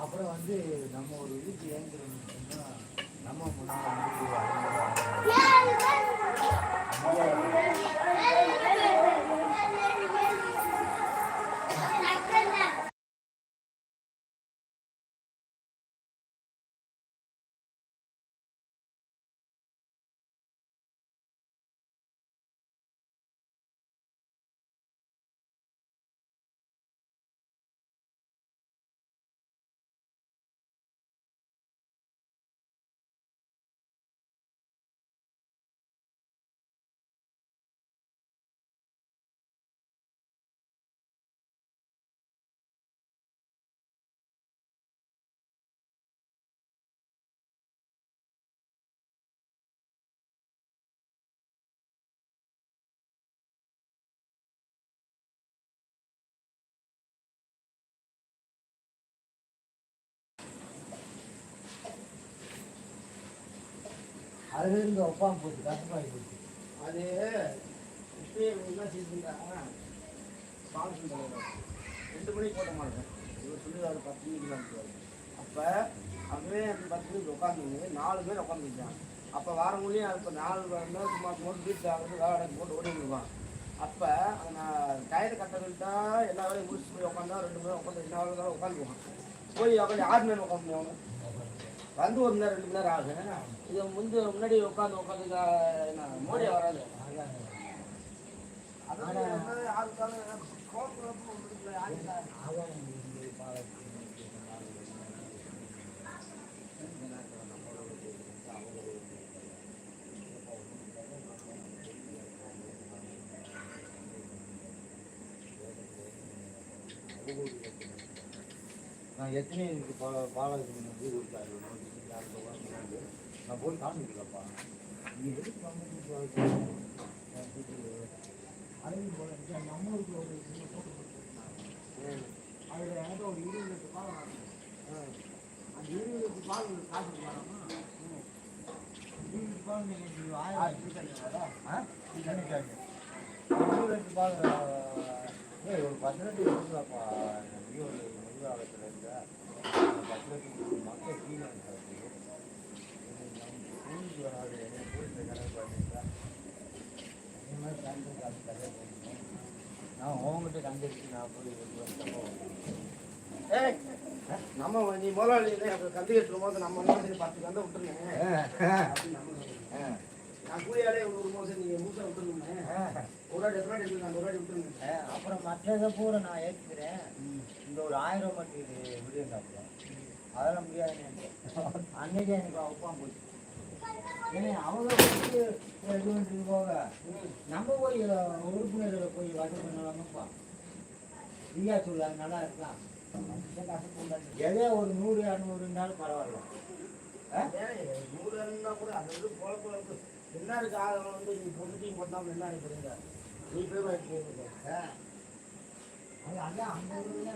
அப்புறம் வந்து நம்ம ஒரு இதுக்கு ஏங்குறோம்னா நம்ம அதுல இருந்து ஒப்பாம போச்சு, கஷ்டமாகி போச்சு. அது இப்பயே என்ன செய்யுறாங்க, பாலசன் தலைவர் 2 மணிக்கு போட்ட மாட்டேன், இவர் சொல்லிடுவார் 10 மணிக்கு தான். அப்போ அப்படியே 10 மணிக்கு உட்காந்து 4 பேர் உட்காந்துருக்காங்க. அப்போ வார முடியும் இப்போ 4 சும்மா போட்டு வீட்டில் ஆகுது வேலை போட்டு ஓடி வந்துருவான். அப்போ அந்த டயர் கட்டணுட்டா எல்லா வேலையும் முடிச்சு போய் உட்காந்தா 2 மணி நேரம் உட்காந்து என்ன வேலை உட்காந்துக்குவான். போய் உட்காந்து 6 மணி நேரம் உட்காந்து அவங்க வந்து 1 மணி நேரம் 2 மணி நேரம் ஆகும். இது முன்னாடி உட்காந்து மோடி வராது. நான் எத்தனை பாலத்துக்கு வந்து கொடுத்தாரு, நான் போய் காமிக்கலப்பா. நீ எதுக்கு காமிச்சு அழகு போல நம்மளுக்கு ஒரு சின்ன போட்டு கொடுத்துருக்காங்க. அதில் எனக்கு ஒரு 20 லிட்டர் பால் வாங்க. அந்த 20 லிட்டர் பால் காசு வராமா? 20 லிட்டர் பால் நீங்கள் 1000 கொடுத்தாங்க. 20 லிட்டர் பால் ஒரு 10 லிட்டர் கொடுக்கலாப்பா. ஒரு நிர்வாகத்தில் இருந்த 10 லிட்டர் மக்கள் கீழே இருக்காது. ஸ்கூலுக்கு வராது, எனக்கு ஸ்கூலில் கணக்கு பார்த்தீங்களா இந்த மாதிரி சாயந்தரம் காசு கதையாக போகணும். நான் உங்ககிட்ட கண்டிச்சு நான் போய் 2 வருஷமாக நம்ம நீ முதலாளி கந்து கட்டுற போது நம்ம 10 கந்தை விட்டுருங்க அப்படின்னு நம்ம நான் கூலியாலே 100 மாதம் நீங்கள் முழுசாக விட்டுருங்க. ஒரு வாட்டி எத்தனை வாட்டி எடுத்துருங்க, 1 வாட்டி விட்டுருங்க. அப்புறம் மற்றதை பூரா நான் ஏற்றுக்கிறேன். இந்த ஒரு 1000 மட்டும் இது விடுங்க. அதெல்லாம் முடியாதுன்னு அன்னைக்கு எனக்கு ஒப்பான் போச்சு. அவங்க வந்து இது போக நம்ம போய் உறுப்பினர்களை போய் வசதி பண்ணலாமப்பா. ஃப்ரீயாக சொல்லாங்க, நல்லா இருக்கலாம். எதே ஒரு 100-200 இருந்தாலும் பரவாயில்ல. 100 கூட அது வந்து பொழப்பு என்ன இருக்கு. ஆளுங்க வந்து நீ பொண்ணுத்தையும் போட்டாமல் என்ன இருக்கிறீங்க, நீ பேர் வாங்கி போயிருக்க. அது அதான் அந்த ஊரில்